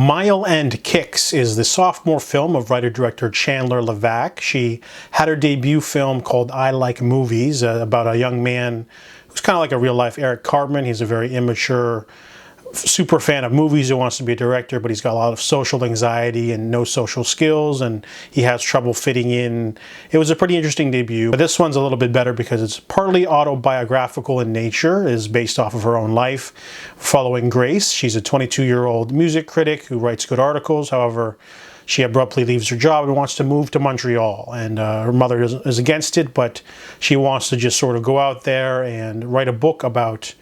Mile End Kicks is the sophomore film of writer-director Chandler Levack. She had her debut film called I Like Movies, about a young man who's kind of like a real-life Eric Cartman. He's a very immature, super fan of movies who wants to be a director, but he's got a lot of social anxiety and no social skills, and he has trouble fitting in. It was a pretty interesting debut, but this one's a little bit better because it's partly autobiographical in nature, is based off of her own life, following Grace. She's a 22-year-old music critic who writes good articles. However, she abruptly leaves her job and wants to move to Montreal, and her mother is against it, but she wants to just sort of go out there and write a book about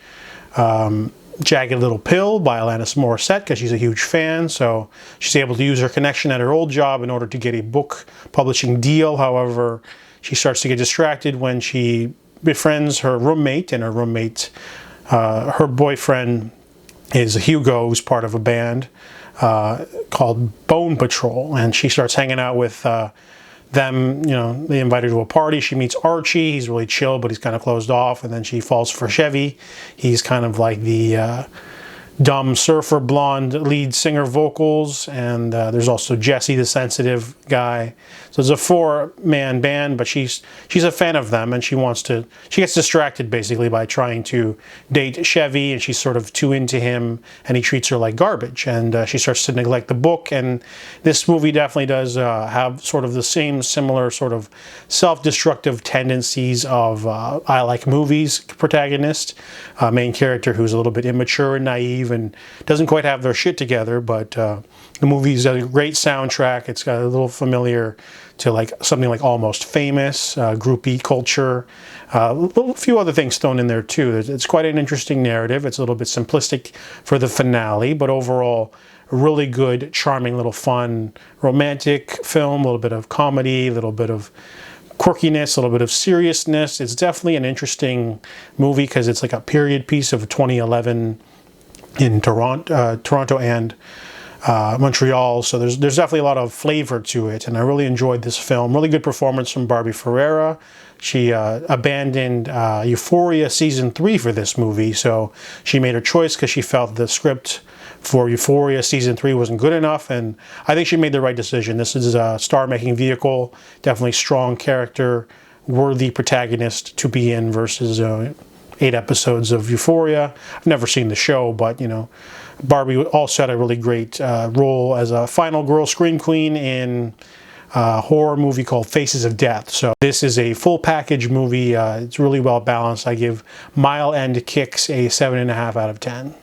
Jagged Little Pill by Alanis Morissette, because she's a huge fan. So she's able to use her connection at her old job in order to get a book publishing deal. However, she starts to get distracted when she befriends her roommate, and her boyfriend is Hugo, who's part of a band called Bone Patrol, and she starts hanging out with them. They invite her to a party. She meets Archie. He's really chill, but he's kind of closed off. And then she falls for Chevy. He's kind of like the dumb surfer blonde lead singer vocals. And there's also Jesse, the sensitive guy. So it's a four-man band, but she's a fan of them, and she gets distracted basically by trying to date Chevy, and she's sort of too into him, and he treats her like garbage, and she starts to neglect the book. And this movie definitely does have sort of the similar sort of self-destructive tendencies of I Like Movies protagonist, main character who's a little bit immature and naive and doesn't quite have their shit together, but the movie's got a great soundtrack. It's got a little familiar to like something like Almost Famous, groupie culture, a few other things thrown in there too. It's quite an interesting narrative. It's a little bit simplistic for the finale, but overall a really good, charming, little fun, romantic film, a little bit of comedy, a little bit of quirkiness, a little bit of seriousness. It's definitely an interesting movie because it's like a period piece of 2011 in Toronto and Montreal, so there's definitely a lot of flavor to it, and I really enjoyed this film. Really good performance from Barbie Ferreira. She abandoned Euphoria Season 3 for this movie, so she made her choice because she felt the script for Euphoria Season 3 wasn't good enough, and I think she made the right decision. This is a star-making vehicle, definitely strong character, worthy protagonist to be in versus 8 episodes of Euphoria. I've never seen the show, but Barbie also had a really great role as a final girl scream queen in a horror movie called Faces of Death. So this is a full package movie. It's really well balanced. I give Mile End Kicks a 7.5 out of 10.